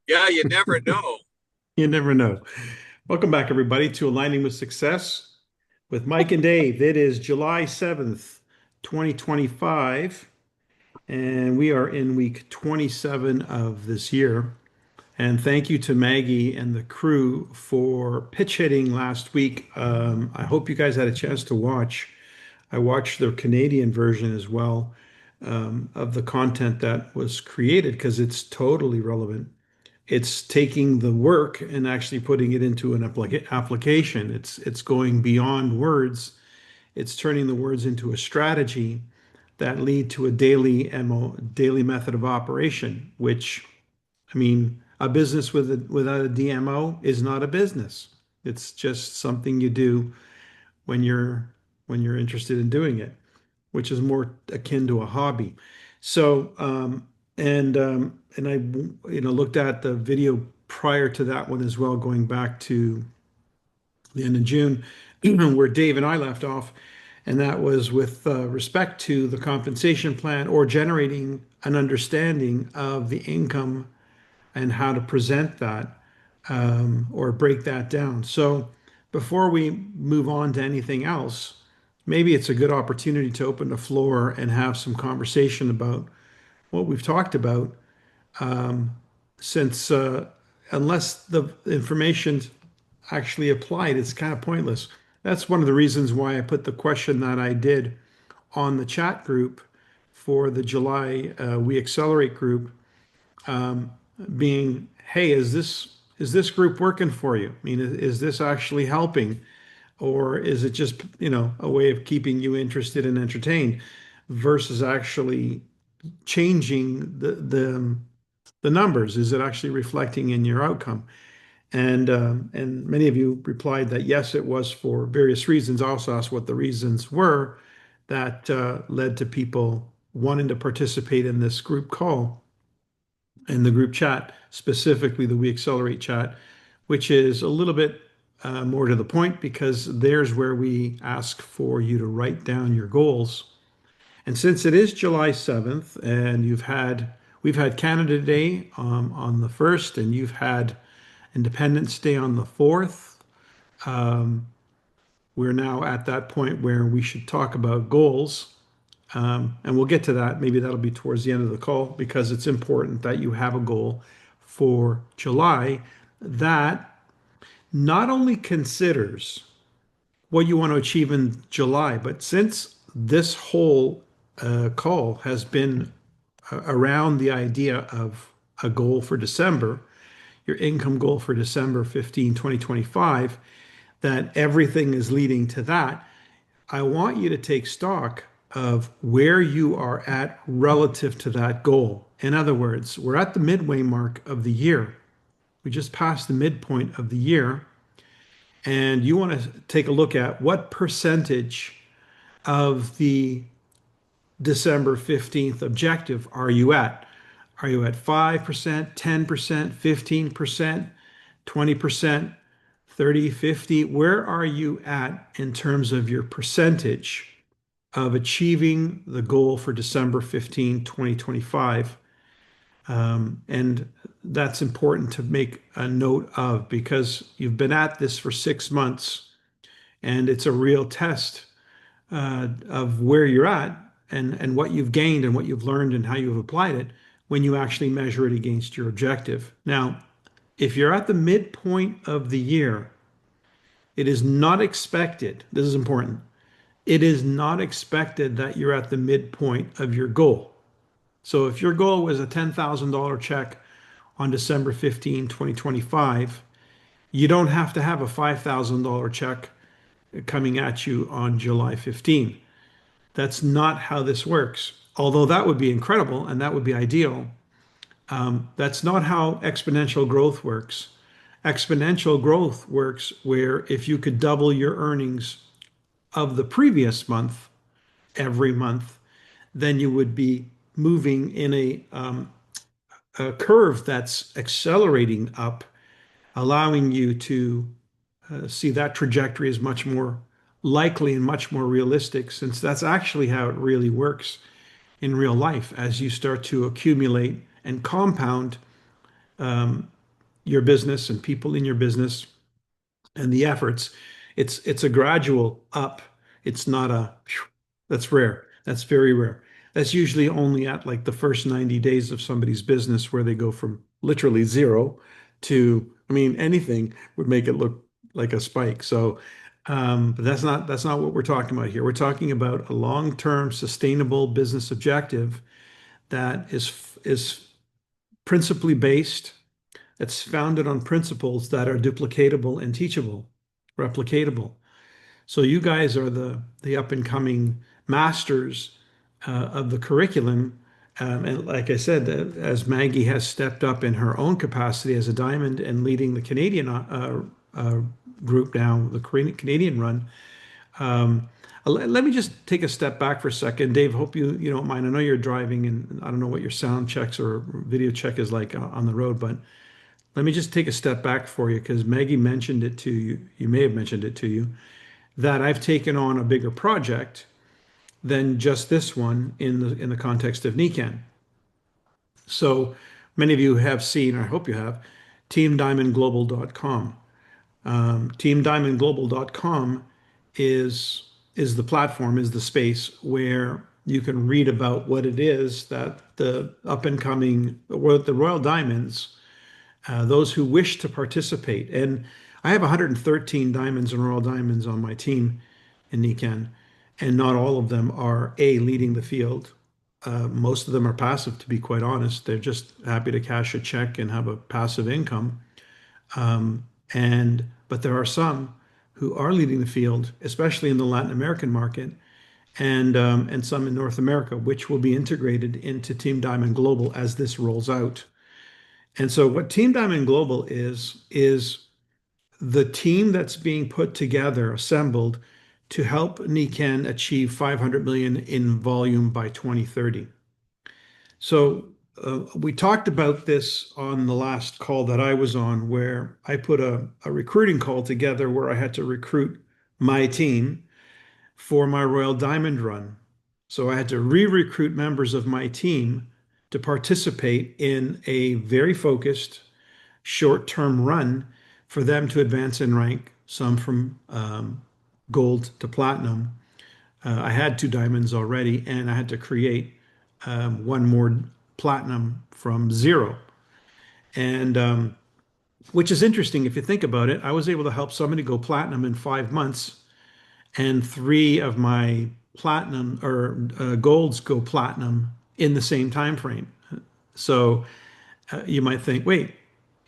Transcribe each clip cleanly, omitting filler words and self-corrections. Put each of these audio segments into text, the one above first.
Yeah, you never know. You never know. Welcome back, everybody, to Aligning with Success with Mike and Dave. It is July 7th, 2025, and we are in week 27 of this year. And thank you to Maggie and the crew for pitch hitting last week. I hope you guys had a chance to watch. I watched the Canadian version as well, of the content that was created because it's totally relevant. It's taking the work and actually putting it into an application. It's going beyond words. It's turning the words into a strategy that lead to a daily method of operation, which, I mean, a business without a DMO is not a business. It's just something you do when you're interested in doing it, which is more akin to a hobby. So, and I, looked at the video prior to that one as well, going back to the end of June, where Dave and I left off, and that was with respect to the compensation plan or generating an understanding of the income and how to present that, or break that down. So before we move on to anything else, maybe it's a good opportunity to open the floor and have some conversation about what we've talked about, since unless the information actually applied, it's kind of pointless. That's one of the reasons why I put the question that I did on the chat group for the July We Accelerate group, being, hey, is this group working for you? I mean, is this actually helping, or is it just a way of keeping you interested and entertained versus actually changing the numbers? Is it actually reflecting in your outcome? And many of you replied that yes, it was for various reasons. I also asked what the reasons were that led to people wanting to participate in this group call, in the group chat, specifically the We Accelerate chat, which is a little bit more to the point because there's where we ask for you to write down your goals. And since it is July 7th and we've had Canada Day on the 1st, and you've had Independence Day on the 4th, we're now at that point where we should talk about goals. And we'll get to that. Maybe that'll be towards the end of the call because it's important that you have a goal for July that not only considers what you want to achieve in July, but since this whole call has been around the idea of a goal for December, your income goal for December 15, 2025, that everything is leading to that. I want you to take stock of where you are at relative to that goal. In other words, we're at the midway mark of the year. We just passed the midpoint of the year, and you want to take a look at what percentage of the December 15th objective are you at? Are you at 5%, 10%, 15%, 20%, 30, 50? Where are you at in terms of your percentage of achieving the goal for December 15, 2025? And that's important to make a note of because you've been at this for 6 months, and it's a real test of where you're at and what you've gained and what you've learned and how you've applied it when you actually measure it against your objective. Now, if you're at the midpoint of the year, it is not expected, this is important, it is not expected that you're at the midpoint of your goal. So if your goal was a $10,000 check on December 15, 2025, you don't have to have a $5,000 check coming at you on July 15. That's not how this works. Although that would be incredible and that would be ideal, that's not how exponential growth works. Exponential growth works where if you could double your earnings of the previous month every month, then you would be moving in a curve that's accelerating up, allowing you to see that trajectory is much more likely and much more realistic, since that's actually how it really works in real life as you start to accumulate and compound your business and people in your business and the efforts, it's a gradual up. It's not a phew. That's rare. That's very rare. That's usually only at like the first 90 days of somebody's business where they go from literally zero to, I mean, anything would make it look like a spike. So, but that's not what we're talking about here. We're talking about a long-term sustainable business objective that is principally based, that's founded on principles that are duplicatable and teachable, replicatable. So you guys are the up and coming masters of the curriculum. And like I said, as Maggie has stepped up in her own capacity as a diamond and leading the Canadian group now, the Canadian run. Let me just take a step back for a second. Dave, hope you don't mind. I know you're driving and I don't know what your sound checks or video check is like on the road, but let me just take a step back for you because Maggie mentioned it to you. You may have mentioned it to you that I've taken on a bigger project than just this one in the context of NECAN. So many of you have seen, I hope you have, teamdiamondglobal.com. Teamdiamondglobal.com is is the platform, is the space where you can read about what it is that the up and coming, the Royal Diamonds, those who wish to participate. And I have 113 diamonds and Royal Diamonds on my team in NECAN, and not all of them are leading the field. Most of them are passive, to be quite honest. They're just happy to cash a check and have a passive income. And but there are some who are leading the field, especially in the Latin American market, and some in North America, which will be integrated into Team Diamond Global as this rolls out. And so, what Team Diamond Global is the team that's being put together, assembled to help NECAN achieve 500 million in volume by 2030. So we talked about this on the last call that I was on, where I put a recruiting call together where I had to recruit my team for my Royal Diamond run. So I had to re-recruit members of my team to participate in a very focused short-term run for them to advance in rank, some from gold to platinum. I had two diamonds already, and I had to create one more platinum from zero. And which is interesting if you think about it. I was able to help somebody go platinum in 5 months, and three of my platinum or golds go platinum in the same time frame. So you might think, wait,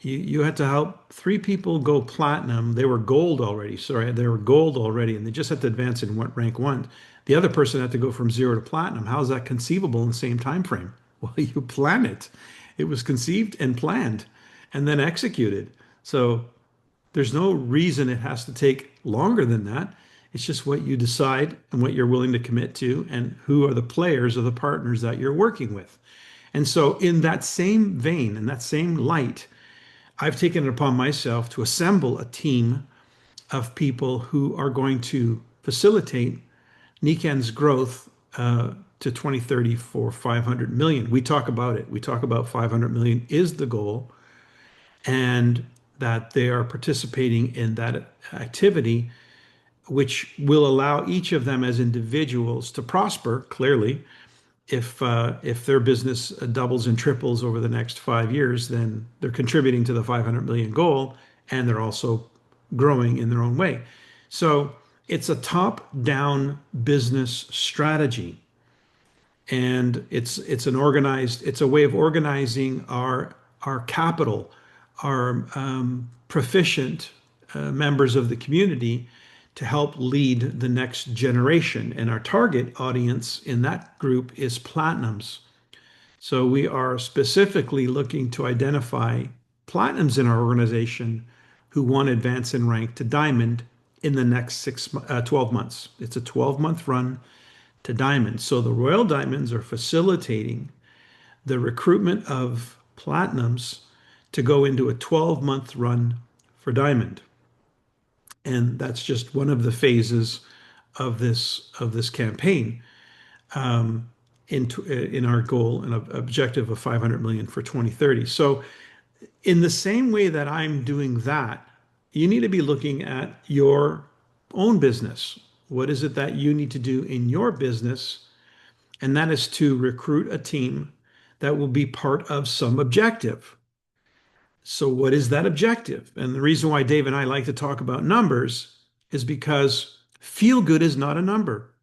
you had to help three people go platinum. They were gold already. Sorry, they were gold already, and they just had to advance in rank one. The other person had to go from zero to platinum. How is that conceivable in the same time frame? Well, you plan it. It was conceived and planned and then executed. So there's no reason it has to take longer than that. It's just what you decide and what you're willing to commit to, and who are the players or the partners that you're working with. And so, in that same vein, in that same light, I've taken it upon myself to assemble a team of people who are going to facilitate NECAN's growth to 2030 for 500 million. We talk about it. We talk about 500 million is the goal, and that they are participating in that activity, which will allow each of them as individuals to prosper clearly. If their business doubles and triples over the next 5 years, then they're contributing to the 500 million goal, and they're also growing in their own way. So it's a top-down business strategy, and it's a way of organizing our capital, our proficient members of the community to help lead the next generation. And our target audience in that group is platinums. So we are specifically looking to identify platinums in our organization who want to advance in rank to diamond in the next 12 months. It's a 12-month run to diamond. So the Royal Diamonds are facilitating the recruitment of platinums to go into a 12-month run for diamond. And that's just one of the phases of this campaign, in our goal and objective of 500 million for 2030. So in the same way that I'm doing that, you need to be looking at your own business. What is it that you need to do in your business? And that is to recruit a team that will be part of some objective. So, what is that objective? And the reason why Dave and I like to talk about numbers is because feel good is not a number.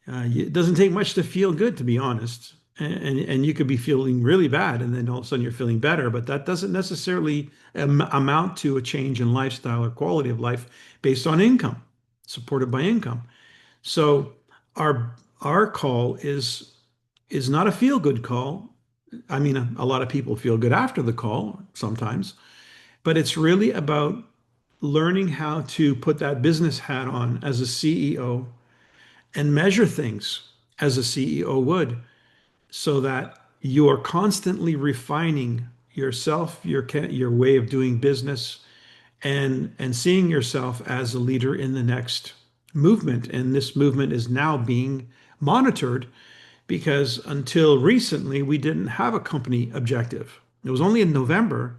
It doesn't take much to feel good, to be honest. And you could be feeling really bad, and then all of a sudden you're feeling better. But that doesn't necessarily amount to a change in lifestyle or quality of life based on income, supported by income. So our call is not a feel good call. I mean, a lot of people feel good after the call sometimes, but it's really about learning how to put that business hat on as a CEO and measure things as a CEO would, so that you are constantly refining yourself, your way of doing business, and seeing yourself as a leader in the next movement. And this movement is now being monitored because until recently we didn't have a company objective. It was only in November,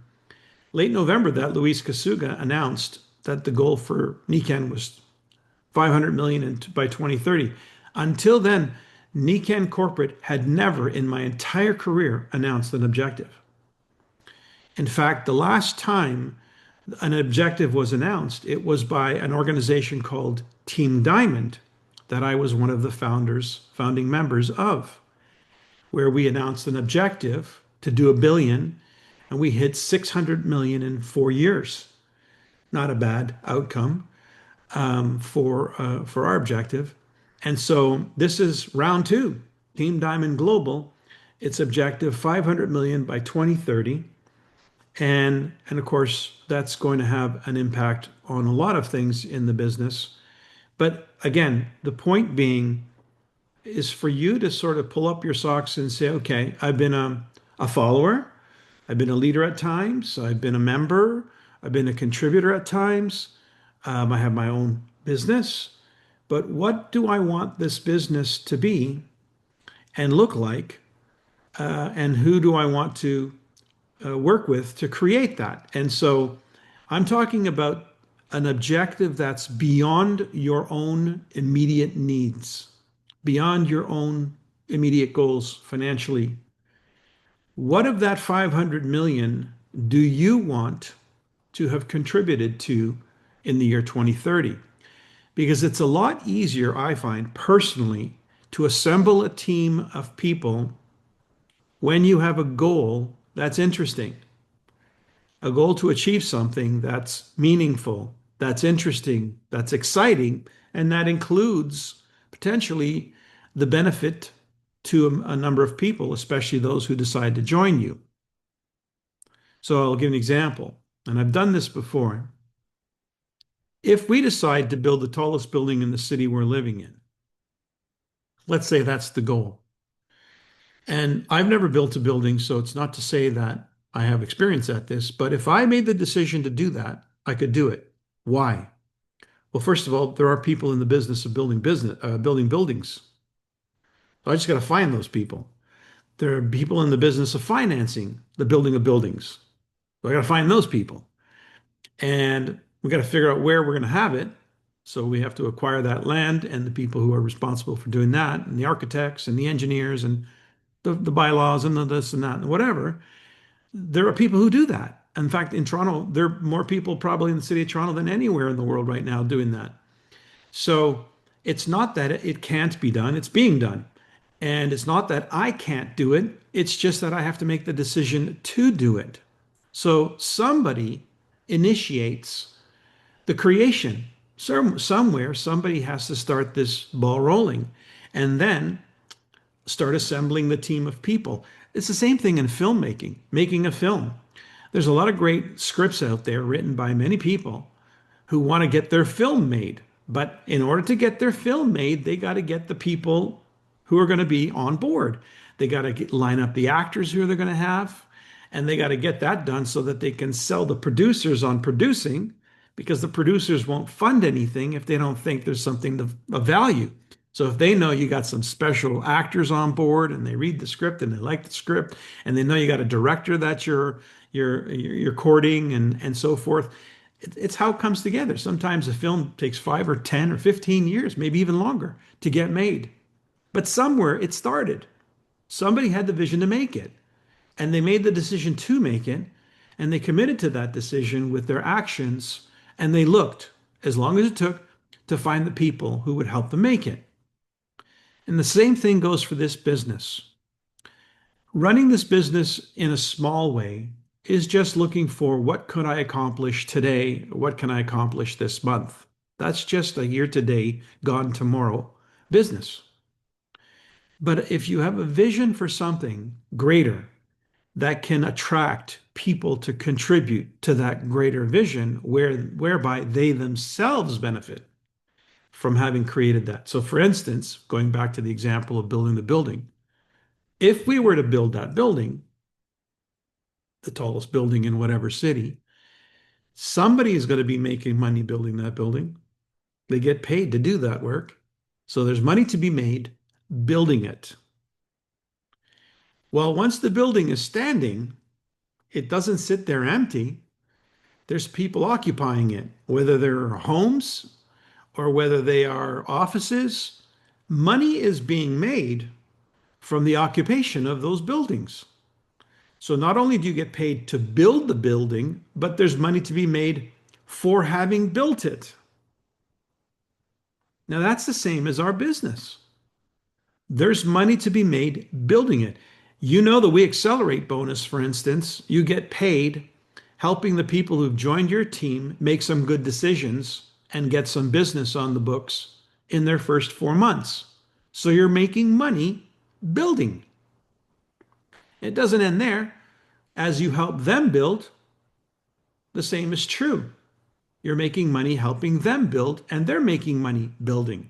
late November, that Luis Kasuga announced that the goal for Niken was 500 million by 2030. Until then, Niken Corporate had never in my entire career announced an objective. In fact, the last time an objective was announced, it was by an organization called Team Diamond that I was one of the founding members of, where we announced an objective to do 1 billion, and we hit 600 million in 4 years. Not a bad outcome for our objective. And so this is round two, Team Diamond Global. Its objective 500 million by 2030. And of course, that's going to have an impact on a lot of things in the business. But again, the point being is for you to sort of pull up your socks and say, okay, I've been a follower, I've been a leader at times, I've been a member, I've been a contributor at times, I have my own business, but what do I want this business to be and look like? And who do I want to work with to create that? And so I'm talking about an objective that's beyond your own immediate needs, beyond your own immediate goals financially. What of that 500 million do you want to have contributed to in the year 2030? Because it's a lot easier, I find personally, to assemble a team of people when you have a goal that's interesting, a goal to achieve something that's meaningful, that's interesting, that's exciting, and that includes potentially the benefit to a number of people, especially those who decide to join you. So I'll give an example, and I've done this before. If we decide to build the tallest building in the city we're living in, let's say that's the goal. And I've never built a building, so it's not to say that I have experience at this, but if I made the decision to do that, I could do it. Why? Well, first of all, there are people in the business of building buildings. So I just got to find those people. There are people in the business of financing the building of buildings. So I got to find those people. And we got to figure out where we're going to have it. So we have to acquire that land and the people who are responsible for doing that, and the architects and the engineers and the bylaws and the this and that and whatever. There are people who do that. In fact, in Toronto, there are more people probably in the city of Toronto than anywhere in the world right now doing that. So it's not that it can't be done, it's being done. And it's not that I can't do it, it's just that I have to make the decision to do it. So somebody initiates the creation. Somewhere, somebody has to start this ball rolling and then start assembling the team of people. It's the same thing in filmmaking, making a film. There's a lot of great scripts out there written by many people who want to get their film made. But in order to get their film made, they got to get the people who are going to be on board. They got to line up the actors who they're going to have, and they got to get that done so that they can sell the producers on producing, because the producers won't fund anything if they don't think there's something of value. So if they know you got some special actors on board and they read the script and they like the script and they know you got a director that you're courting and so forth, it's how it comes together. Sometimes a film takes 5 or 10 or 15 years, maybe even longer, to get made. But somewhere it started. Somebody had the vision to make it, and they made the decision to make it, and they committed to that decision with their actions, and they looked, as long as it took, to find the people who would help them make it. And the same thing goes for this business. Running this business in a small way is just looking for what could I accomplish today? What can I accomplish this month? That's just a year today, gone tomorrow business. But if you have a vision for something greater that can attract people to contribute to that greater vision, whereby they themselves benefit from having created that. So, for instance, going back to the example of building the building, if we were to build that building, the tallest building in whatever city, somebody is going to be making money building that building. They get paid to do that work. So there's money to be made building it. Well, once the building is standing, it doesn't sit there empty. There's people occupying it, whether they're homes or whether they are offices. Money is being made from the occupation of those buildings. So not only do you get paid to build the building, but there's money to be made for having built it. Now that's the same as our business. There's money to be made building it. You know the We Accelerate bonus, for instance, you get paid helping the people who've joined your team make some good decisions and get some business on the books in their first 4 months. So you're making money building. It doesn't end there. As you help them build, the same is true. You're making money helping them build, and they're making money building.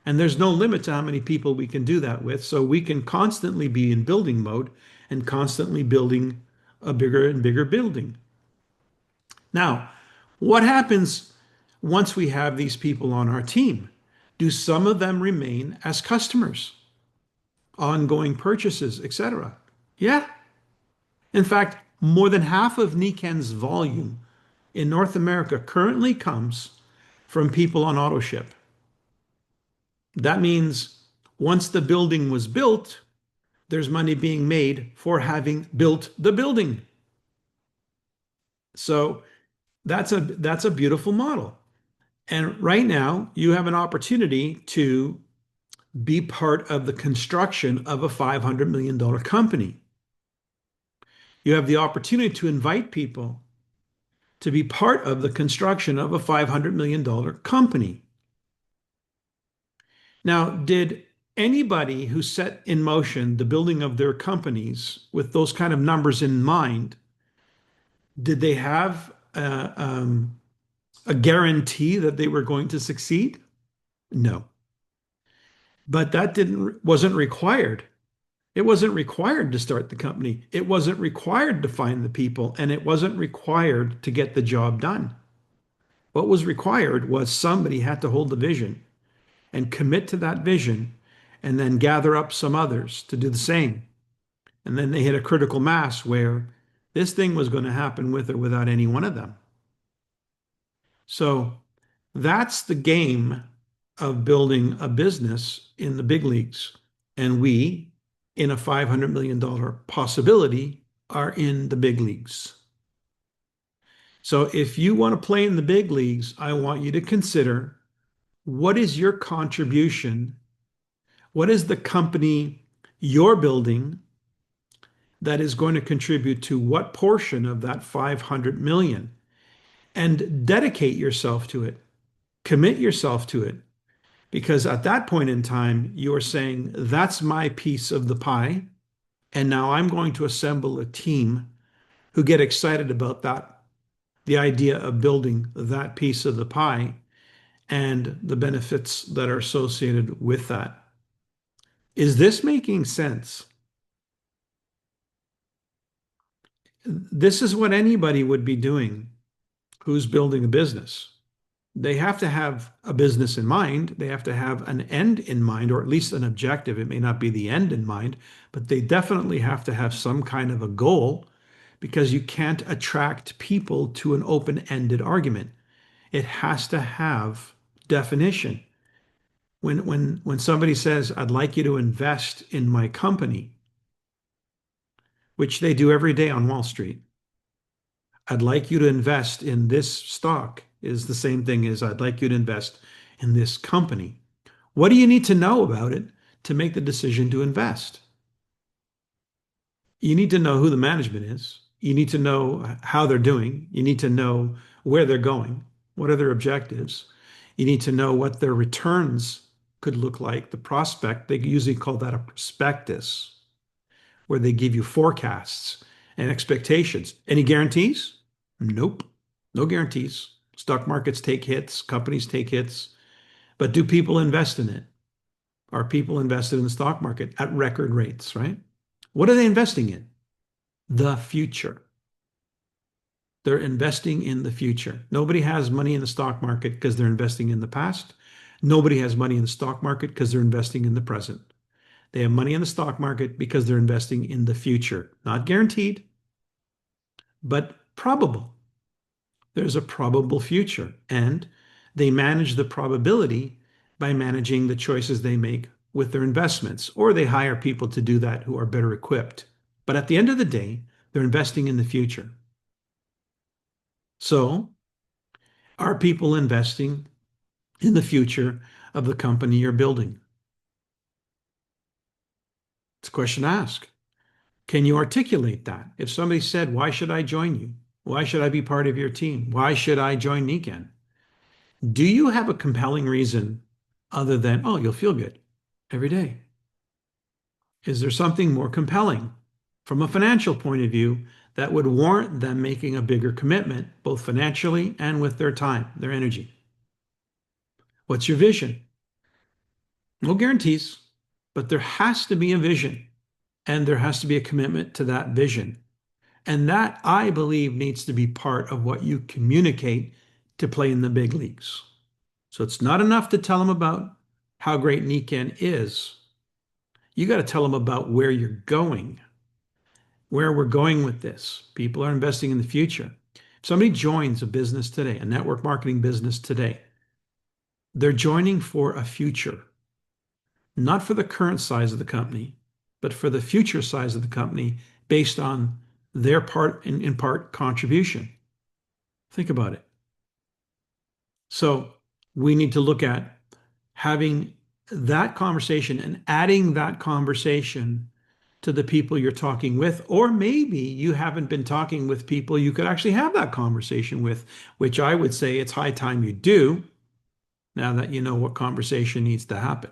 And there's no limit to how many people we can do that with. So we can constantly be in building mode and constantly building a bigger and bigger building. Now, what happens once we have these people on our team? Do some of them remain as customers, ongoing purchases, etc.? Yeah. In fact, more than half of Niken's volume in North America currently comes from people on AutoShip. That means once the building was built, there's money being made for having built the building. So that's a beautiful model. And right now, you have an opportunity to be part of the construction of a $500 million company. You have the opportunity to invite people to be part of the construction of a $500 million company. Now, did anybody who set in motion the building of their companies with those kind of numbers in mind, did they have a guarantee that they were going to succeed? No. But that wasn't required. It wasn't required to start the company. It wasn't required to find the people, and it wasn't required to get the job done. What was required was somebody had to hold the vision and commit to that vision and then gather up some others to do the same. And then they hit a critical mass where this thing was going to happen with or without any one of them. So that's the game of building a business in the big leagues. And we, in a $500 million possibility, are in the big leagues. So if you want to play in the big leagues, I want you to consider, what is your contribution? What is the company you're building that is going to contribute to what portion of that 500 million? And dedicate yourself to it. Commit yourself to it. Because at that point in time, you are saying, that's my piece of the pie. And now I'm going to assemble a team who get excited about that, the idea of building that piece of the pie and the benefits that are associated with that. Is this making sense? This is what anybody would be doing who's building a business. They have to have a business in mind. They have to have an end in mind, or at least an objective. It may not be the end in mind, but they definitely have to have some kind of a goal because you can't attract people to an open-ended argument. It has to have definition. When somebody says, I'd like you to invest in my company, which they do every day on Wall Street, I'd like you to invest in this stock is the same thing as I'd like you to invest in this company. What do you need to know about it to make the decision to invest? You need to know who the management is. You need to know how they're doing. You need to know where they're going. What are their objectives? You need to know what their returns could look like, the prospect. They usually call that a prospectus, where they give you forecasts and expectations. Any guarantees? Nope. No guarantees. Stock markets take hits, companies take hits, but do people invest in it? Are people invested in the stock market at record rates, right? What are they investing in? The future. They're investing in the future. Nobody has money in the stock market because they're investing in the past. Nobody has money in the stock market because they're investing in the present. They have money in the stock market because they're investing in the future. Not guaranteed, but probable. There's a probable future, and they manage the probability by managing the choices they make with their investments, or they hire people to do that who are better equipped. But at the end of the day, they're investing in the future. So, are people investing in the future of the company you're building? It's a question to ask. Can you articulate that? If somebody said, why should I join you? Why should I be part of your team? Why should I join Niken? Do you have a compelling reason other than, oh, you'll feel good every day? Is there something more compelling from a financial point of view that would warrant them making a bigger commitment, both financially and with their time, their energy? What's your vision? No guarantees, but there has to be a vision and there has to be a commitment to that vision. And that, I believe, needs to be part of what you communicate to play in the big leagues. So it's not enough to tell them about how great Niken is. You got to tell them about where you're going, where we're going with this. People are investing in the future. If somebody joins a business today, a network marketing business today, they're joining for a future, not for the current size of the company, but for the future size of the company based on their part, in part, contribution. Think about it. So we need to look at having that conversation and adding that conversation to the people you're talking with, or maybe you haven't been talking with people you could actually have that conversation with, which I would say it's high time you do now that you know what conversation needs to happen.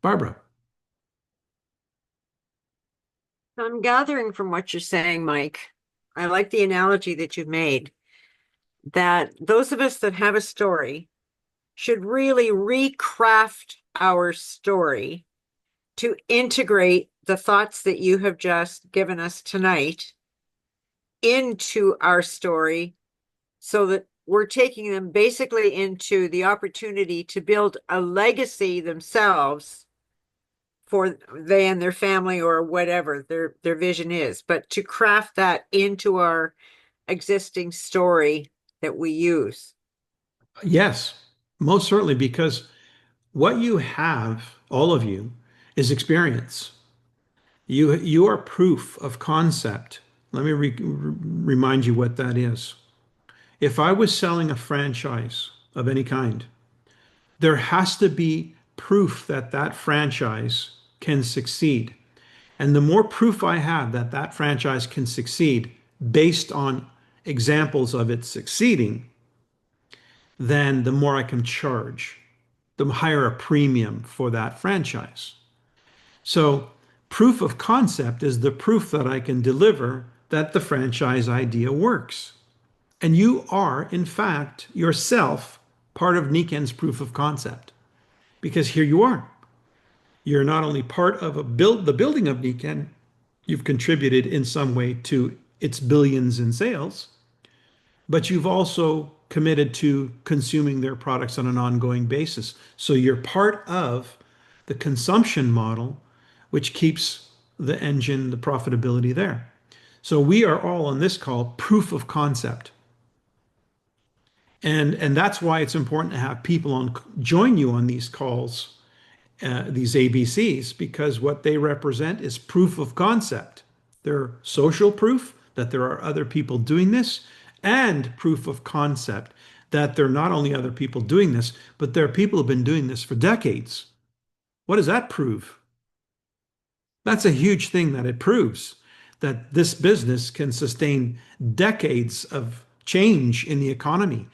Barbara. I'm gathering from what you're saying, Mike. I like the analogy that you've made that those of us that have a story should really recraft our story to integrate the thoughts that you have just given us tonight into our story so that we're taking them basically into the opportunity to build a legacy themselves for they and their family or whatever their vision is, but to craft that into our existing story that we use. Yes, most certainly, because what you have, all of you, is experience. You are proof of concept. Let me remind you what that is. If I was selling a franchise of any kind, there has to be proof that that franchise can succeed. And the more proof I have that that franchise can succeed based on examples of it succeeding, then the more I can charge, the higher a premium for that franchise. So, proof of concept is the proof that I can deliver that the franchise idea works. And you are, in fact, yourself part of Niken's proof of concept. Because here you are. You're not only part of the building of Niken, you've contributed in some way to its billions in sales, but you've also committed to consuming their products on an ongoing basis. So you're part of the consumption model, which keeps the engine, the profitability there. So we are all on this call proof of concept. And that's why it's important to have people on join you on these calls, these ABCs, because what they represent is proof of concept. They're social proof that there are other people doing this, and proof of concept that there are not only other people doing this, but there are people who have been doing this for decades. What does that prove? That's a huge thing that it proves that this business can sustain decades of change in the economy,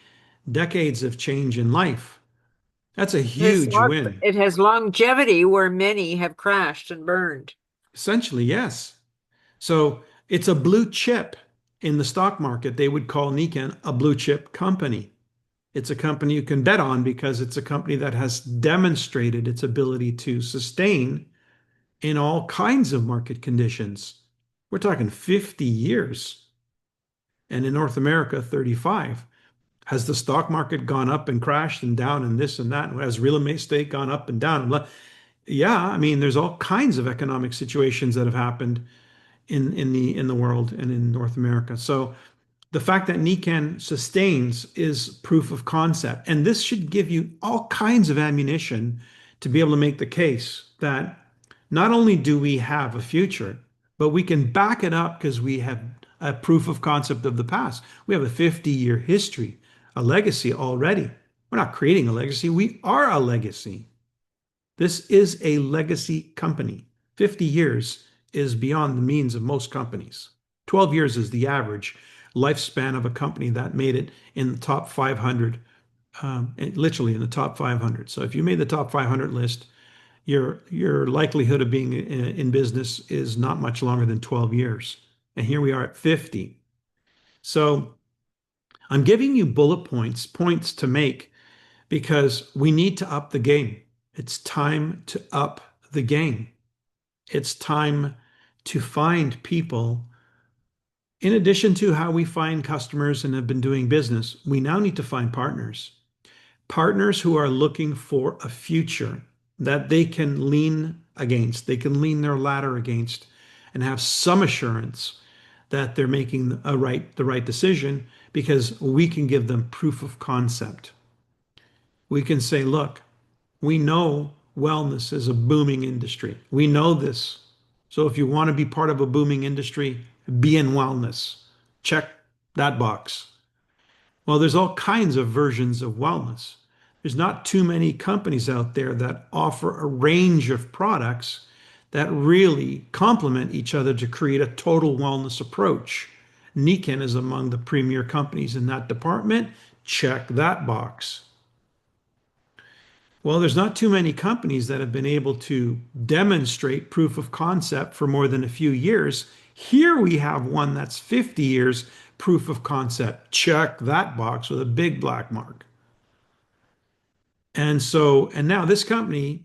decades of change in life. That's a huge win. It has longevity where many have crashed and burned. Essentially, yes. So it's a blue chip in the stock market. They would call Nikken a blue chip company. It's a company you can bet on because it's a company that has demonstrated its ability to sustain in all kinds of market conditions. We're talking 50 years. And in North America, 35. Has the stock market gone up and crashed and down and this and that? Has real estate gone up and down? Yeah, I mean, there's all kinds of economic situations that have happened in the world and in North America. So the fact that Nikken sustains is proof of concept. And this should give you all kinds of ammunition to be able to make the case that not only do we have a future, but we can back it up because we have a proof of concept of the past. We have a 50-year history, a legacy already. We're not creating a legacy, we are a legacy. This is a legacy company. 50 years is beyond the means of most companies. 12 years is the average lifespan of a company that made it in the top 500, literally in the top 500. So if you made the top 500 list, your likelihood of being in business is not much longer than 12 years. And here we are at 50. So I'm giving you bullet points to make because we need to up the game. It's time to up the game. It's time to find people. In addition to how we find customers and have been doing business, we now need to find partners. Partners who are looking for a future that they can lean against, they can lean their ladder against, and have some assurance that they're making the right decision because we can give them proof of concept. We can say, look, we know wellness is a booming industry. We know this. So if you want to be part of a booming industry, be in wellness. Check that box. Well, there's all kinds of versions of wellness. There's not too many companies out there that offer a range of products that really complement each other to create a total wellness approach. Nikken is among the premier companies in that department. Check that box. Well, there's not too many companies that have been able to demonstrate proof of concept for more than a few years. Here we have one that's 50 years proof of concept. Check that box with a big black mark. And now this company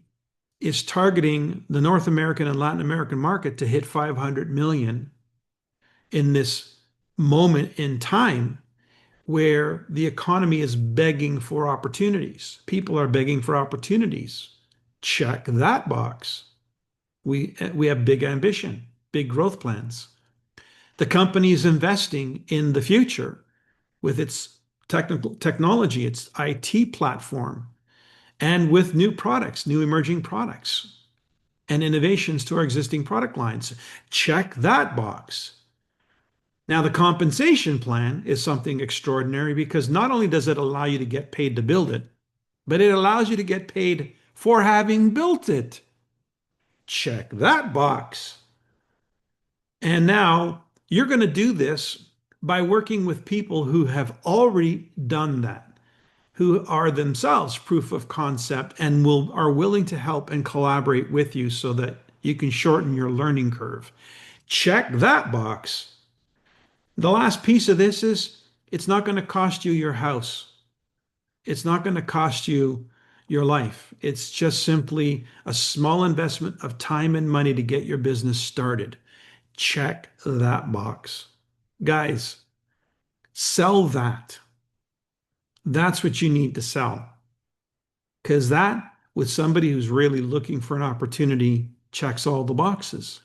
is targeting the North American and Latin American market to hit 500 million in this moment in time where the economy is begging for opportunities. People are begging for opportunities. Check that box. We have big ambition, big growth plans. The company is investing in the future with its technology, its IT platform, and with new products, new emerging products, and innovations to our existing product lines. Check that box. Now, the compensation plan is something extraordinary because not only does it allow you to get paid to build it, but it allows you to get paid for having built it. Check that box. And now you're going to do this by working with people who have already done that, who are themselves proof of concept and are willing to help and collaborate with you so that you can shorten your learning curve. Check that box. The last piece of this is it's not going to cost you your house. It's not going to cost you your life. It's just simply a small investment of time and money to get your business started. Check that box. Guys, sell that. That's what you need to sell. Because that, with somebody who's really looking for an opportunity, checks all the boxes.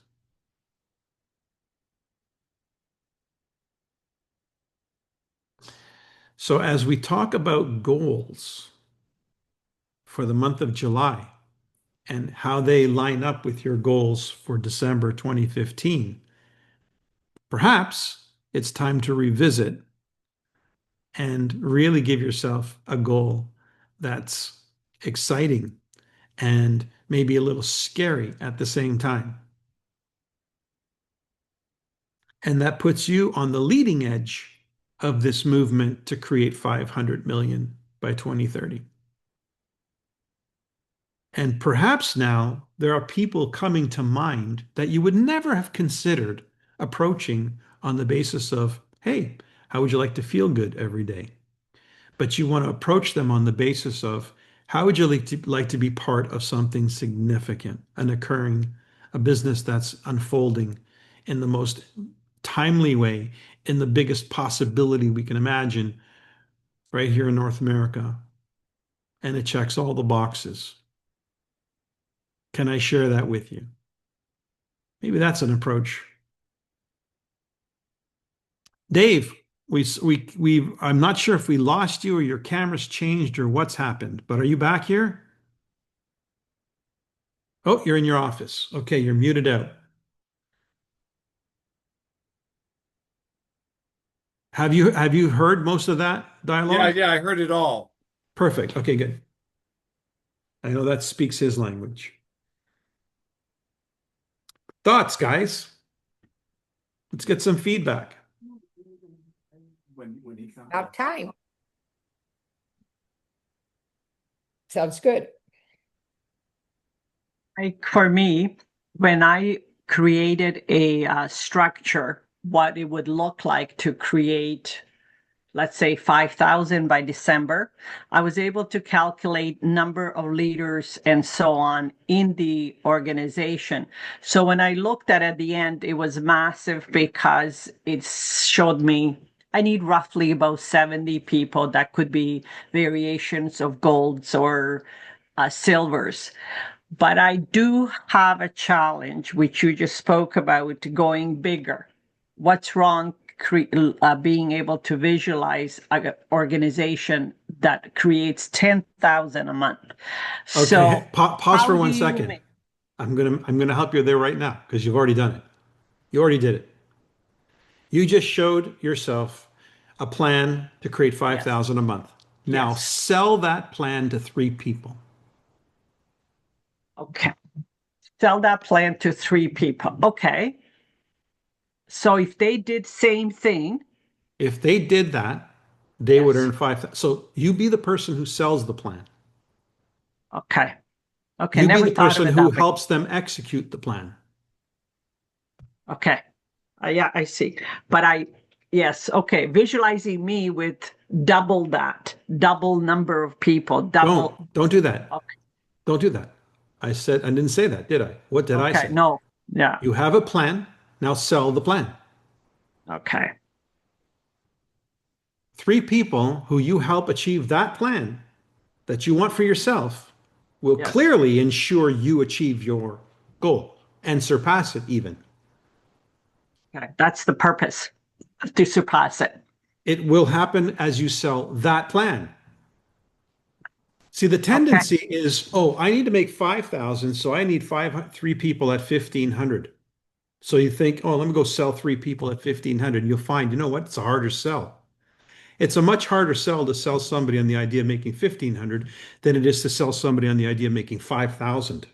So, as we talk about goals for the month of July and how they line up with your goals for December 2015, perhaps it's time to revisit and really give yourself a goal that's exciting and maybe a little scary at the same time. And that puts you on the leading edge of this movement to create 500 million by 2030. And perhaps now there are people coming to mind that you would never have considered approaching on the basis of, hey, how would you like to feel good every day? But you want to approach them on the basis of, how would you like to be part of something significant, an occurring, a business that's unfolding in the most timely way, in the biggest possibility we can imagine right here in North America. And it checks all the boxes. Can I share that with you? Maybe that's an approach. Dave, I'm not sure if we lost you or your camera's changed or what's happened, but are you back here? Oh, you're in your office. Okay, you're muted out. Have you heard most of that dialogue? Yeah, I heard it all. Perfect. Okay, good. I know that speaks his language. Thoughts, guys? Let's get some feedback. When he comes About up. time. Sounds good. Like for me, when I created a structure, what it would look like to create, let's say 5,000 by December, I was able to calculate number of leaders and so on in the organization. So when I looked at the end, it was massive because it showed me I need roughly about 70 people. That could be variations of golds or silvers. But I do have a challenge, which you just spoke about, going bigger. What's wrong being able to visualize an organization that creates 10,000 a month? Okay, So pause for how one do you second. make- I'm gonna help you there right now because you've already done it. You already did it. You just showed yourself a plan to create 5,000 a month. Now Yes. sell that plan to 3 people. Okay. Sell that plan to 3 people. Okay. So if they did same thing, If they did that, they would Yes. earn 5,000. So you be the person who sells the plan. okay. Okay. You be Never the thought of person it who that way. helps them execute the plan. Okay. Yeah, I see. But yes, okay. Visualizing me with double that, double number of people, double. Don't do that. Okay. Don't do that. I didn't say that, did I? What did I Okay. say? No. Yeah. You have a plan. Now sell the plan. Okay. 3 people who you help achieve that plan that you want for yourself will Yes. clearly ensure you achieve your goal and surpass it even. Okay. That's the purpose, to surpass it. It will happen as you sell that plan. See, the tendency is, oh, I need to make 5,000, so I need 3 people at 1,500. So you think, oh, let me go sell 3 people at 1,500. And you'll find, you know what? It's a harder sell. It's a much harder sell to sell somebody on the idea of making 1,500 than it is to sell somebody on the idea of making 5,000.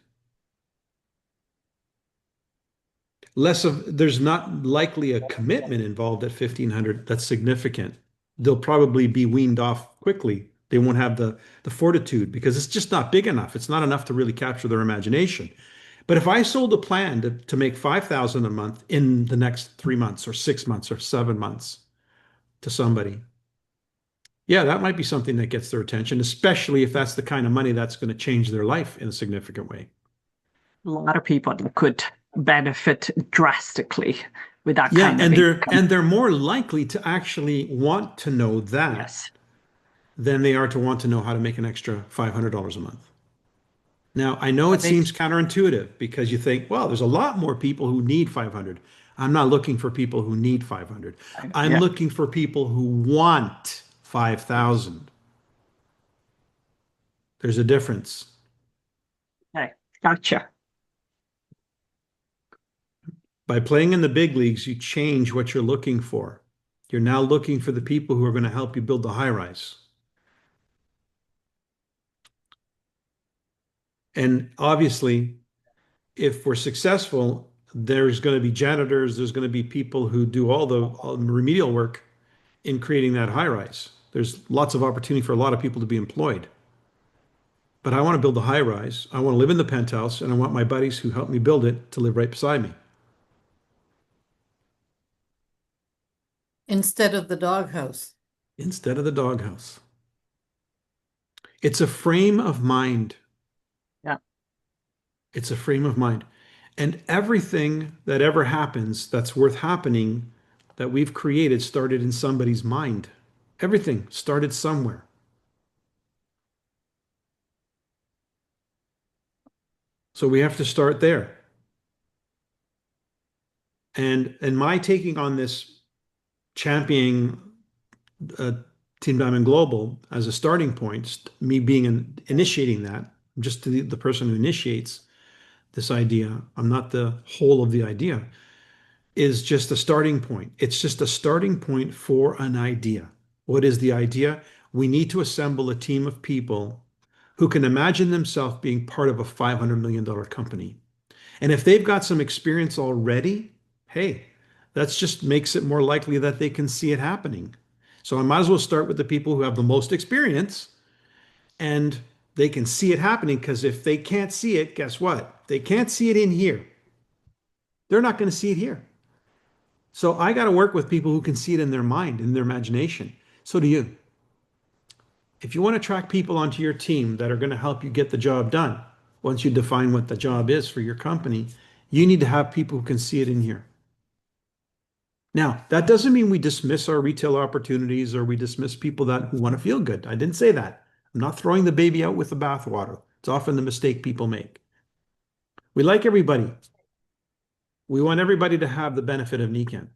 There's not likely a commitment involved at 1,500 that's significant. They'll probably be weaned off quickly. They won't have the fortitude because it's just not big enough. It's not enough to really capture their imagination. But if I sold a plan to make 5,000 a month in the next 3 months or 6 months or 7 months to somebody, yeah, that might be something that gets their attention, especially if that's the kind of money that's going to change their life in a significant way. A lot of people could benefit drastically with that Yeah, kind and of they're income. and they're more likely to actually want to know that Yes. than they are to want to know how to make an extra $500 a month. Now, I know it They, seems counterintuitive because you think, well, there's a lot more people who need 500. I'm not looking for people who need 500. I'm yeah, looking for people who want 5,000. There's a difference. okay, gotcha. By playing in the big leagues, you change what you're looking for. You're now looking for the people who are going to help you build the high rise. And obviously, if we're successful, there's going to be janitors, there's going to be people who do all the remedial work in creating that high rise. There's lots of opportunity for a lot of people to be employed. But I want to build the high rise. I want to live in the penthouse, and I want my buddies who helped me build it to live right beside me. Instead of the doghouse. Instead of the doghouse. It's a frame of mind. Yeah. It's a frame of mind. And everything that ever happens that's worth happening that we've created started in somebody's mind. Everything started somewhere. So we have to start there. And my taking on this championing uh, Team Diamond Global as a starting point, me initiating that, I'm just the person who initiates this idea. I'm not the whole of the idea, is just a starting point. It's just a starting point for an idea. What is the idea? We need to assemble a team of people who can imagine themselves being part of a $500 million company. And if they've got some experience already, hey, that just makes it more likely that they can see it happening. So I might as well start with the people who have the most experience and they can see it happening, because if they can't see it, guess what? They can't see it in here. They're not going to see it here. So I got to work with people who can see it in their mind, in their imagination. So do you. If you want to attract people onto your team that are going to help you get the job done, once you define what the job is for your company, you need to have people who can see it in here. Now, that doesn't mean we dismiss our retail opportunities or we dismiss people who want to feel good. I didn't say that. I'm not throwing the baby out with the bathwater. It's often the mistake people make. We like everybody. We want everybody to have the benefit of NECANN.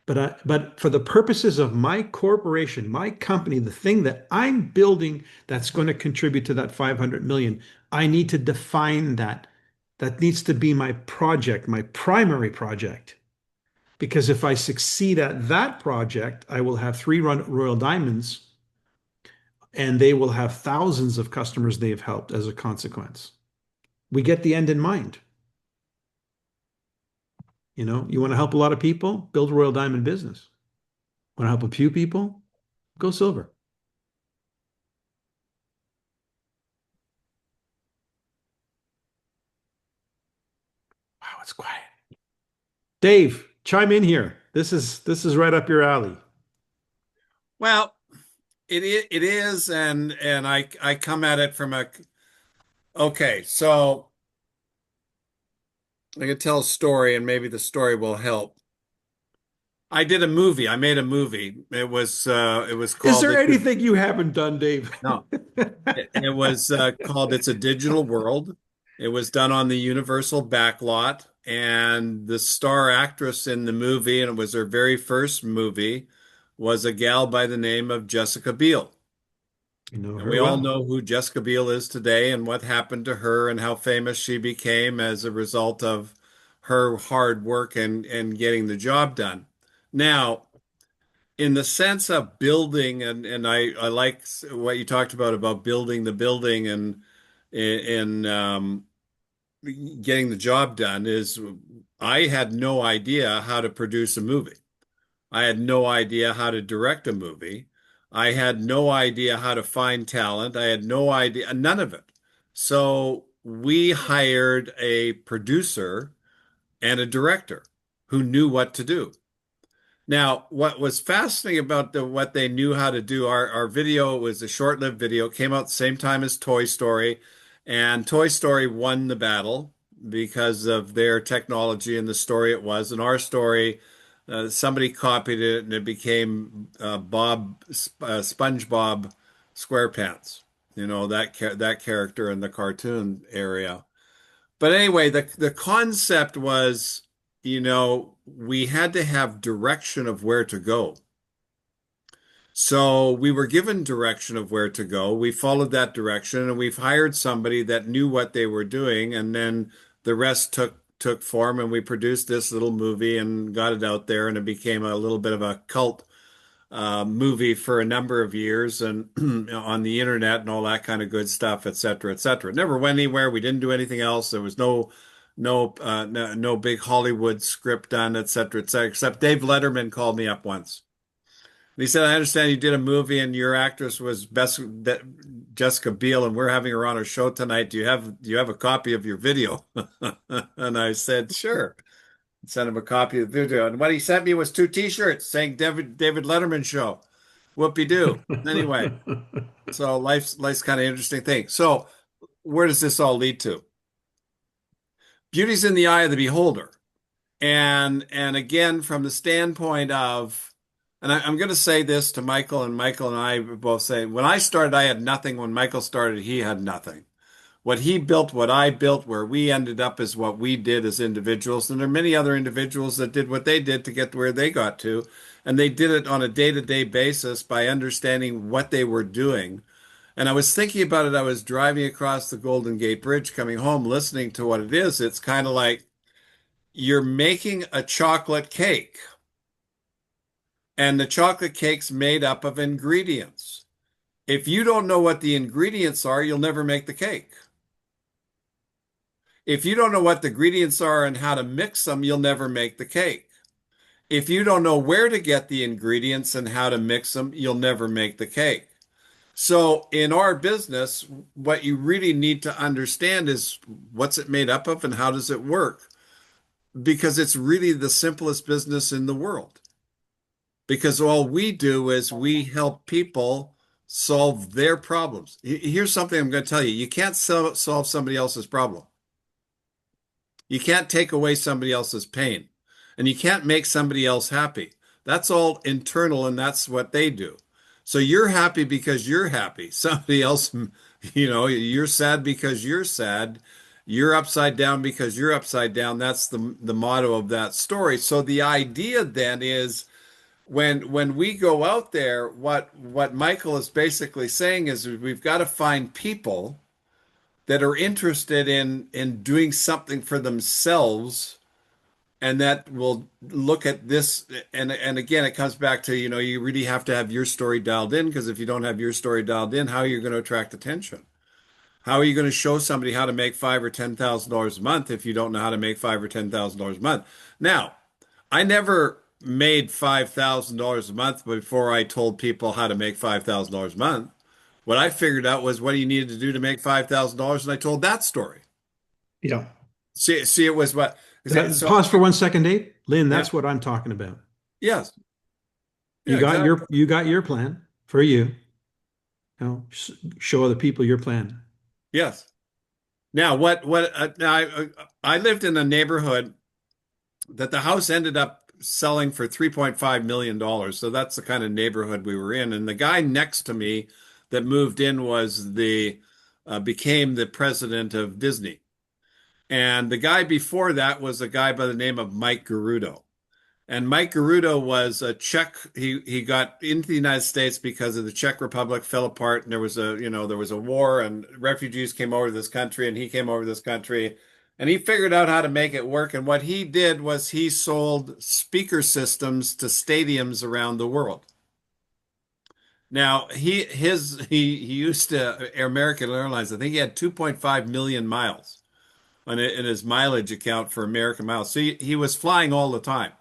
But for the purposes of my corporation, my company, the thing that I'm building that's going to contribute to that 500 million, I need to define that. That needs to be my project, my primary project. Because if I succeed at that project, I will have 3 Royal Diamonds, and they will have thousands of customers they have helped as a consequence. We get the end in mind. You know, you want to help a lot of people, build a Royal Diamond business. Want to help a few people, go silver. Wow, it's quiet. Dave, chime in here. This is right up your alley. Well, it is, and I come at it from a okay. So I can tell a story, and maybe the story will help. I did a movie. I made a movie. It was Is called. there anything you haven't done, Dave? No, it was called It's a Digital World. It was done on the Universal backlot, and the star actress in the movie, and it was her very first movie, was a gal by the name of Jessica Biel. You know And her we all well. know who Jessica Biel is today and what happened to her and how famous she became as a result of her hard work and getting the job done. Now, in the sense of building, and I like what you talked about building the building and in getting the job done, is I had no idea how to produce a movie. I had no idea how to direct a movie. I had no idea how to find talent. I had no idea, none of it. So we hired a producer and a director who knew what to do. Now, what was fascinating about what they knew how to do, our video was a short-lived video, came out the same time as Toy Story, and Toy Story won the battle because of their technology and the story it was. And our story, somebody copied it and it became SpongeBob SquarePants, that character in the cartoon area. But anyway, the concept was, we had to have direction of where to go. So we were given direction of where to go. We followed that direction, and we've hired somebody that knew what they were doing, and then the rest took form, and we produced this little movie and got it out there, and it became a little bit of a cult movie for a number of years, and on the internet and all that kind of good stuff, et cetera, et cetera. It never went anywhere. We didn't do anything else. There was no big Hollywood script done, et cetera, except Dave Letterman called me up once. And he said, I understand you did a movie and your actress was Jessica Biel, and we're having her on our show tonight. Do you have a copy of your video? And I said, sure. Sent him a copy of the video. And what he sent me was 2 T-shirts saying David Letterman show. Whoopie-doo. Anyway, so life's kind of interesting thing. So where does this all lead to? Beauty's in the eye of the beholder. And again, from the standpoint of, and I'm going to say this to Michael, and Michael and I both say, when I started, I had nothing. When Michael started, he had nothing. What he built, what I built, where we ended up is what we did as individuals. And there are many other individuals that did what they did to get to where they got to. And they did it on a day-to-day basis by understanding what they were doing. And I was thinking about it. I was driving across the Golden Gate Bridge coming home, listening to what it is. It's kind of like you're making a chocolate cake. And the chocolate cake's made up of ingredients. If you don't know what the ingredients are, you'll never make the cake. If you don't know what the ingredients are and how to mix them, you'll never make the cake. If you don't know where to get the ingredients and how to mix them, you'll never make the cake. So in our business, what you really need to understand is what's it made up of and how does it work? Because it's really the simplest business in the world. Because all we do is we help people solve their problems. Here's something I'm going to tell you. You can't solve somebody else's problem. You can't take away somebody else's pain. And you can't make somebody else happy. That's all internal, and that's what they do. So you're happy because you're happy. Somebody else, you're sad because you're sad. You're upside down because you're upside down. That's the motto of that story. So the idea then is when we go out there, what Michael is basically saying is we've got to find people that are interested in doing something for themselves, and that will look at this. And again, it comes back to, you really have to have your story dialed in, because if you don't have your story dialed in, how are you going to attract attention? How are you going to show somebody how to make $5,000 or $10,000 a month if you don't know how to make $5,000 or $10,000 a month? Now, I never made $5,000 a month before I told people how to make $5,000 a month. What I figured out was what you needed to do to make $5,000, and I told that story. Yeah. See, it was what. Pause for 1 second, Dave. Lynn, that's what I'm talking about. Yes. You got your plan for you. Show other people your plan. Yes. Now, I lived in a neighborhood that the house ended up selling for $3.5 million. So that's the kind of neighborhood we were in. And the guy next to me that moved in was became the president of Disney. And the guy before that was a guy by the name of Mike Garudo. And Mike Garudo was a Czech. He got into the United States because of the Czech Republic fell apart, and there was a war, and refugees came over to this country, and he came over to this country, and he figured out how to make it work. And what he did was he sold speaker systems to stadiums around the world. Now he used to American Airlines. I think he had 2.5 million miles in his mileage account for American miles. So he was flying all the time.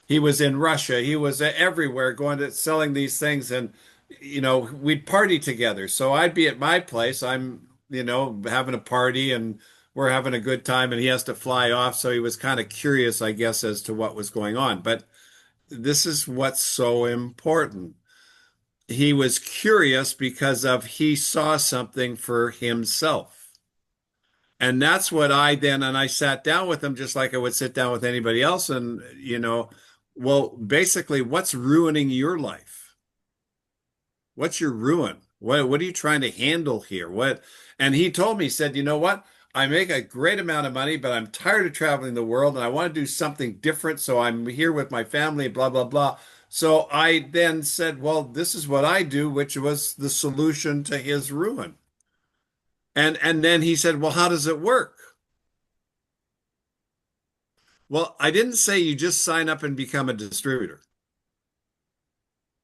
He was in Russia. He was everywhere going to selling these things. And, we'd party together. So I'd be at my place. I'm, having a party, and we're having a good time, and he has to fly off. So he was kind of curious, I guess, as to what was going on. But this is what's so important. He was curious because he saw something for himself. And that's what I sat down with him just like I would sit down with anybody else. And, well, basically, what's ruining your life? What's your ruin? What are you trying to handle here? What? And he told me, he said, you know what? I make a great amount of money, but I'm tired of traveling the world and I want to do something different. So I'm here with my family, blah, blah, blah. So I then said, well, this is what I do, which was the solution to his ruin. And then he said, well, how does it work? Well, I didn't say you just sign up and become a distributor.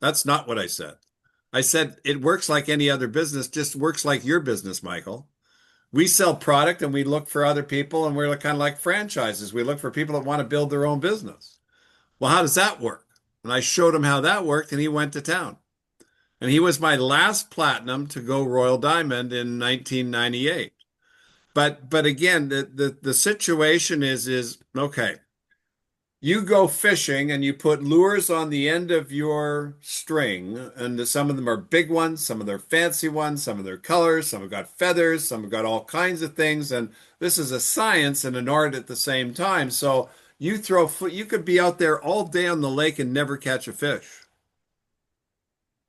That's not what I said. I said it works like any other business, just works like your business, Michael. We sell product and we look for other people, and we're kind of like franchises. We look for people that want to build their own business. Well, how does that work? And I showed him how that worked, and he went to town. And he was my last platinum to go Royal Diamond in 1998. But again, the situation is okay. You go fishing and you put lures on the end of your string, and some of them are big ones, some of them are fancy ones, some of their colors, some have got feathers, some have got all kinds of things. And this is a science and an art at the same time. So you could be out there all day on the lake and never catch a fish.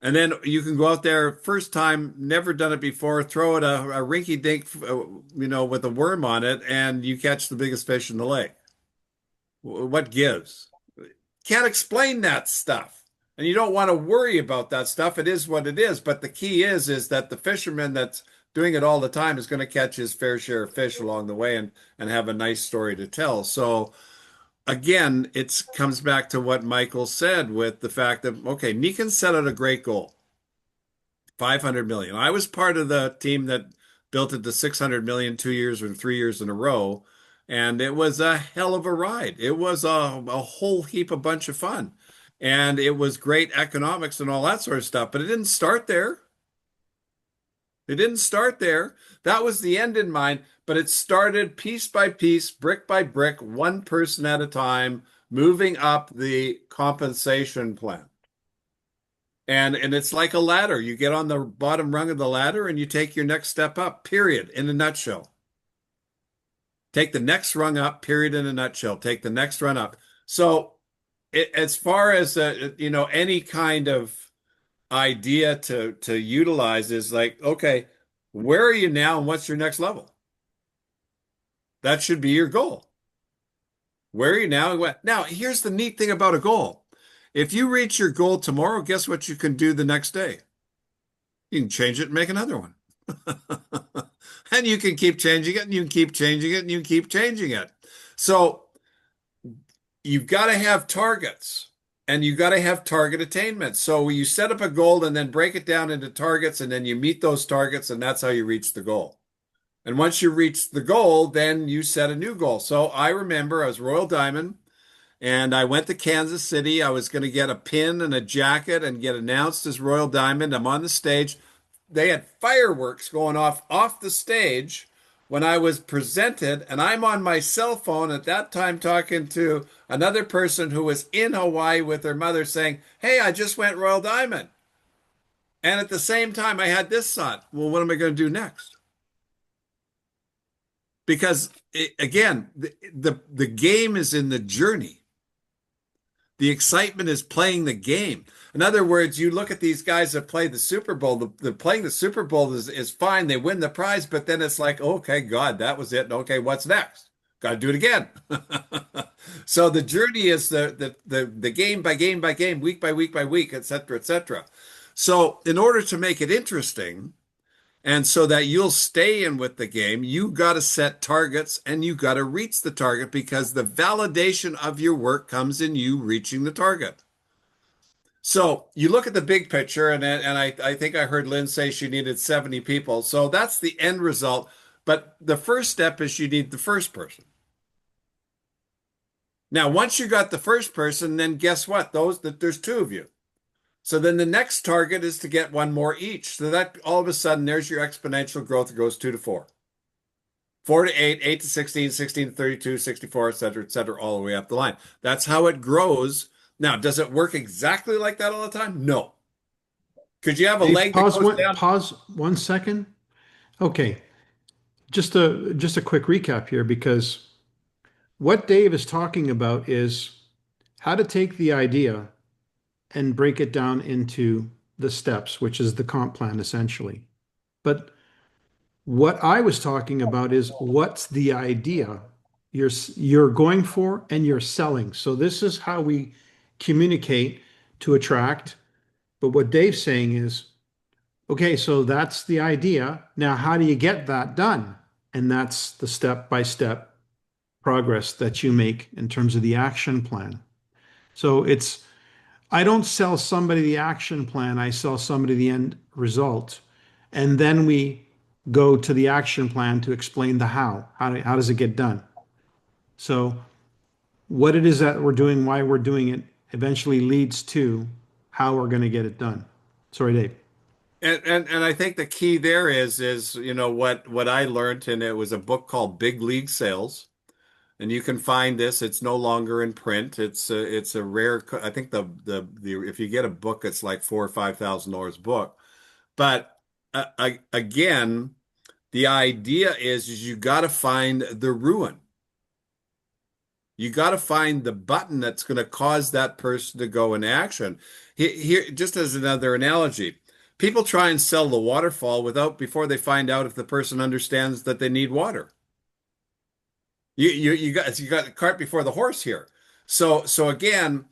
And then you can go out there first time, never done it before, throw it a rinky dink, with a worm on it, and you catch the biggest fish in the lake. What gives? Can't explain that stuff. And you don't want to worry about that stuff. It is what it is. But the key is that the fisherman that's doing it all the time is going to catch his fair share of fish along the way and have a nice story to tell. So again, it comes back to what Michael said with the fact that, okay, Nikan set out a great goal, 500 million. I was part of the team that built it to 600 million 2 years or 3 years in a row. And it was a hell of a ride. It was a whole heap of bunch of fun. And it was great economics and all that sort of stuff. But it didn't start there. It didn't start there. That was the end in mind. But it started piece by piece, brick by brick, one person at a time, moving up the compensation plan. And it's like a ladder. You get on the bottom rung of the ladder and you take your next step up, period, in a nutshell. Take the next rung up, period, in a nutshell. Take the next run up. So as far as, any kind of idea to utilize is like, okay, where are you now and what's your next level? That should be your goal. Where are you now? Now, here's the neat thing about a goal. If you reach your goal tomorrow, guess what you can do the next day? You can change it and make another one. And you can keep changing it, and you can keep changing it, and you can keep changing it. So you've got to have targets, and you've got to have target attainment. So you set up a goal and then break it down into targets, and then you meet those targets, and that's how you reach the goal. And once you reach the goal, then you set a new goal. So I remember I was Royal Diamond, and I went to Kansas City. I was going to get a pin and a jacket and get announced as Royal Diamond. I'm on the stage. They had fireworks going off the stage when I was presented, and I'm on my cell phone at that time talking to another person who was in Hawaii with her mother saying, hey, I just went Royal Diamond. And at the same time, I had this thought, well, what am I going to do next? Because, again, the game is in the journey. The excitement is playing the game. In other words, you look at these guys that play the Super Bowl. The playing the Super Bowl is fine. They win the prize, but then it's like, okay, God, that was it. Okay, what's next? Got to do it again. So the journey is the game by game by game, week by week by week, et cetera, et cetera. So in order to make it interesting, and so that you'll stay in with the game, you got to set targets and you got to reach the target, because the validation of your work comes in you reaching the target. So you look at the big picture, and I think I heard Lynn say she needed 70 people. So that's the end result. But the first step is you need the first person. Now, once you got the first person, then guess what? There's two of you. So then the next target is to get one more each. So that all of a sudden, there's your exponential growth. It goes 2 to 4, 4 to 8, 8 to 16, 16 to 32, 64, et cetera, all the way up the line. That's how it grows. Now, does it work exactly like that all the time? No. Could you have a leg that goes down? Pause 1 second. Okay. Just a quick recap here, because what Dave is talking about is how to take the idea and break it down into the steps, which is the comp plan essentially. But what I was talking about is what's the idea you're going for and you're selling. So this is how we communicate to attract. But what Dave's saying is, okay, so that's the idea. Now, how do you get that done? And that's the step-by-step progress that you make in terms of the action plan. So I don't sell somebody the action plan, I sell somebody the end result. And then we go to the action plan to explain the how. How does it get done? So what it is that we're doing, why we're doing it, eventually leads to how we're going to get it done. Sorry, Dave. And I think the key there is what I learned, and it was a book called Big League Sales. And you can find this. It's no longer in print. It's a rare. I think the if you get a book, it's like $4,000 or $5,000 book. But again, the idea is you got to find the ruin. You got to find the button that's going to cause that person to go in action. Here, just as another analogy, people try and sell the waterfall before they find out if the person understands that they need water. You got the cart before the horse here. So again,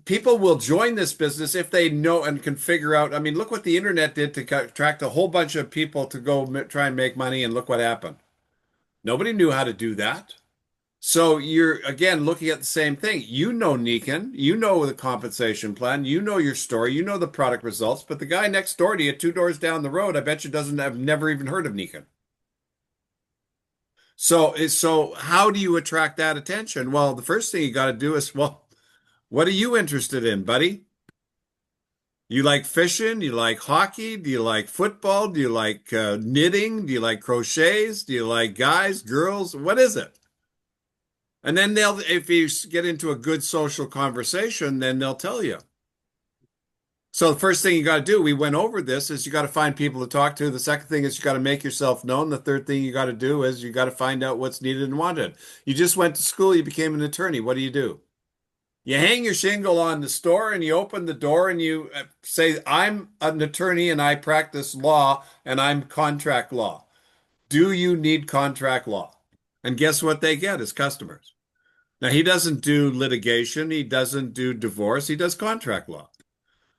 people will join this business if they know and can figure out. I mean, look what the internet did to attract a whole bunch of people to go try and make money, and look what happened. Nobody knew how to do that. So you're again looking at the same thing. You know Nikon, you know the compensation plan, you know your story, you know the product results, but the guy next door to you, 2 doors down the road, I bet you doesn't have never even heard of Nikon. So how do you attract that attention? Well, the first thing you got to do is, well, what are you interested in, buddy? You like fishing? Do you like hockey? Do you like football? Do you like knitting? Do you like crochets? Do you like guys, girls? What is it? And then if you get into a good social conversation, then they'll tell you. So the first thing you got to do, we went over this, is you got to find people to talk to. The second thing is you got to make yourself known. The third thing you got to do is you got to find out what's needed and wanted. You just went to school, you became an attorney. What do? You hang your shingle on the store and you open the door and you say, I'm an attorney and I practice law and I'm contract law. Do you need contract law? And guess what they get as customers? Now, he doesn't do litigation. He doesn't do divorce. He does contract law.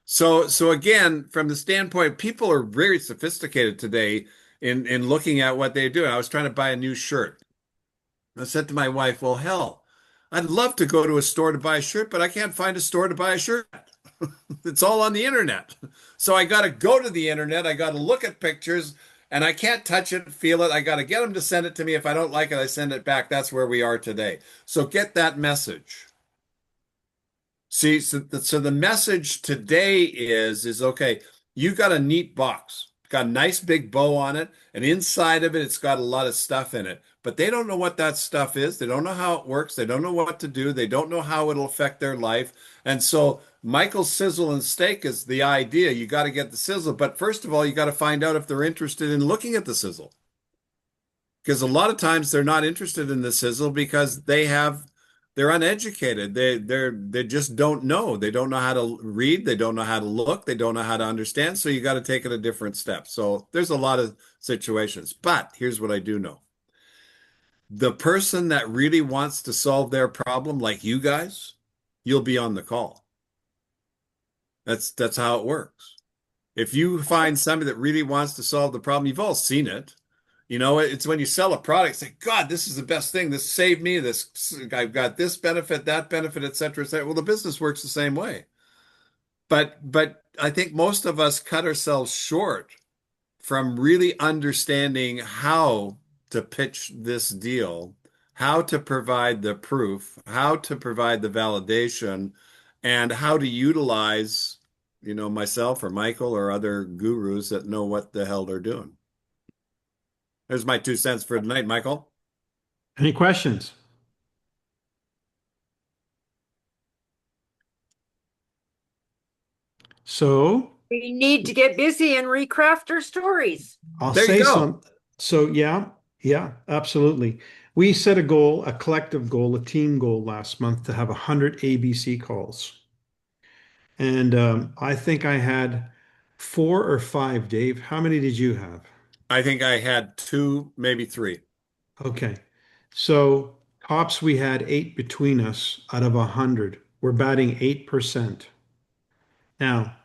So again, from the standpoint, people are very sophisticated today in looking at what they do. I was trying to buy a new shirt. I said to my wife, well, hell, I'd love to go to a store to buy a shirt, but I can't find a store to buy a shirt. It's all on the internet. So I got to go to the internet. I got to look at pictures and I can't touch it and feel it. I got to get them to send it to me. If I don't like it, I send it back. That's where we are today. So get that message. See, so the message today is okay, you got a neat box. It's got a nice big bow on it, and inside of it, it's got a lot of stuff in it. But they don't know what that stuff is. They don't know how it works. They don't know what to do. They don't know how it'll affect their life. And so Michael's Sizzle and Steak is the idea. You got to get the sizzle. But first of all, you got to find out if they're interested in looking at the sizzle. Because a lot of times they're not interested in the sizzle because they're uneducated. They just don't know. They don't know how to read. They don't know how to look. They don't know how to understand. So you got to take it a different step. So there's a lot of situations. But here's what I do know. The person that really wants to solve their problem, like you guys, you'll be on the call. That's how it works. If you find somebody that really wants to solve the problem, you've all seen it. You know, it's when you sell a product, say, God, this is the best thing. This saved me. I've got this benefit, that benefit, et cetera, et cetera. Well, the business works the same way. But I think most of us cut ourselves short from really understanding how to pitch this deal, how to provide the proof, how to provide the validation, and how to utilize, myself or Michael or other gurus that know what the hell they're doing. There's my 2 cents for tonight, Michael. Any questions? So We need to get busy and recraft our stories. I'll There say you go. some. So yeah, absolutely. We set a goal, a collective goal, a team goal last month to have 100 ABC calls. And I think I had 4 or 5, Dave? How many did you have? I think I had 2, maybe 3. Okay. So tops, we had 8 between us out of 100. We're batting 8%. Now,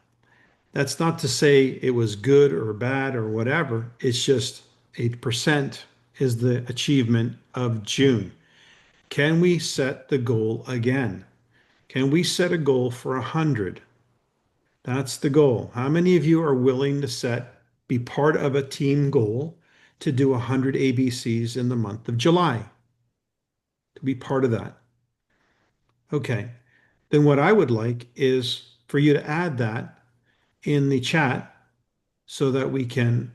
that's not to say it was good or bad or whatever. It's just 8% is the achievement of June. Can we set the goal again? Can we set a goal for 100? That's the goal. How many of you are willing to be part of a team goal to do 100 ABCs in the month of July? To be part of that. Okay. Then what I would like is for you to add that in the chat so that we can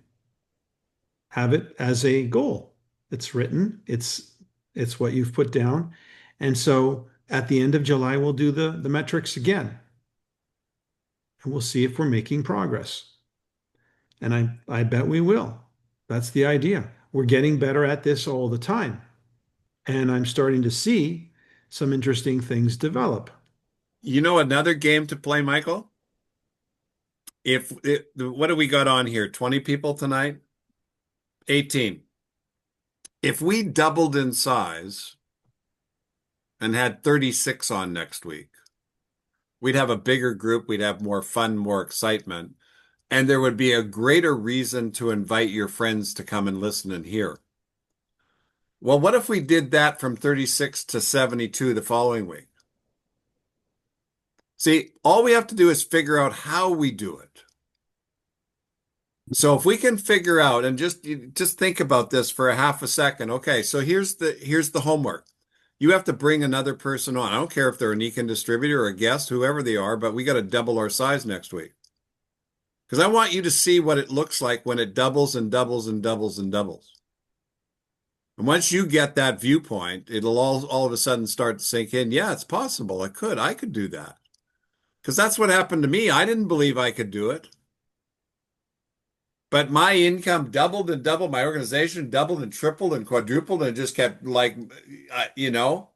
have it as a goal. It's written, it's what you've put down. And so at the end of July, we'll do the metrics again. And we'll see if we're making progress. And I bet we will. That's the idea. We're getting better at this all the time. And I'm starting to see some interesting things develop. You know another game to play, Michael? What do we got on here? 20 people tonight? 18. If we doubled in size and had 36 on next week, we'd have a bigger group, we'd have more fun, more excitement, and there would be a greater reason to invite your friends to come and listen and hear. Well, what if we did that from 36 to 72 the following week? See, all we have to do is figure out how we do it. So if we can figure out and just think about this for a half a second. Okay, so here's the homework. You have to bring another person on. I don't care if they're an Econ distributor or a guest, whoever they are, but we got to double our size next week. Because I want you to see what it looks like when it doubles and doubles and doubles and doubles. And once you get that viewpoint, it'll all of a sudden start to sink in. Yeah, it's possible. I could do that. Because that's what happened to me. I didn't believe I could do it. But my income doubled and doubled. My organization doubled and tripled and quadrupled and just kept wow.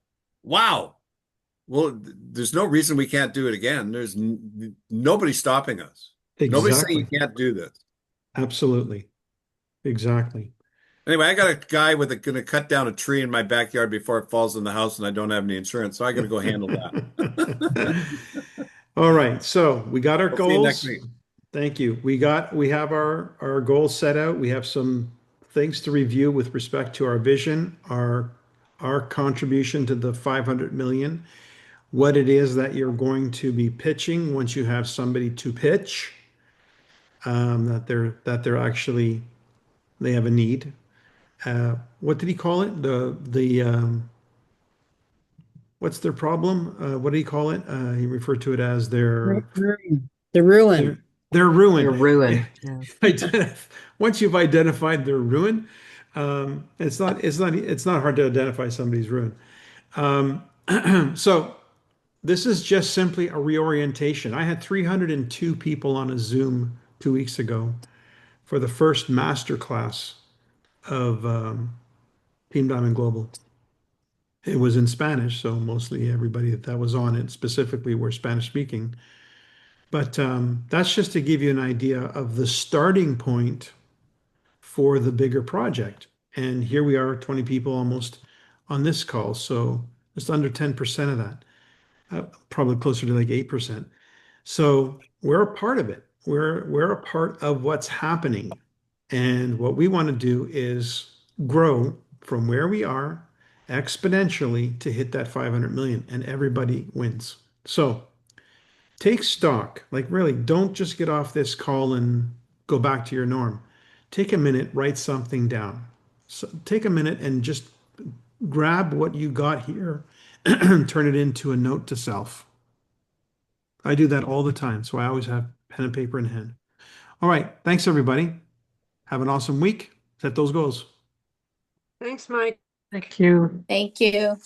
Well, there's no reason we can't do it again. There's nobody stopping us. Nobody's saying you can't do this. Absolutely. Exactly. Anyway, I got a guy going to cut down a tree in my backyard before it falls in the house, and I don't have any insurance, so I got to go handle that. All right. So we got our We'll see you next goals. week. Thank you. We have our goals set out. We have some things to review with respect to our vision, our contribution to the 500 million, what it is that you're going to be pitching once you have somebody to pitch, that they're actually they have a need. What did he call it? What's their problem? What did he call it? He referred to it as their The ruin. their ruin. Your ruin. Yeah. Once you've identified their ruin, it's not hard to identify somebody's ruin. So this is just simply a reorientation. I had 302 people on a Zoom 2 weeks ago for the first master class of Team Diamond Global. It was in Spanish, so mostly everybody that was on it specifically were Spanish speaking. But that's just to give you an idea of the starting point for the bigger project. And here we are, 20 people almost on this call. So just under 10% of that, probably closer to like 8%. So we're a part of it. We're a part of what's happening. And what we want to do is grow from where we are exponentially to hit that 500 million, and everybody wins. So take stock, like really don't just get off this call and go back to your norm. Take a minute, write something down. So take a minute and just grab what you got here and turn it into a note to self. I do that all the time, so I always have pen and paper in hand. All right, thanks everybody. Have an awesome week. Set those goals. Thanks, Mike. Thank you. Thank you.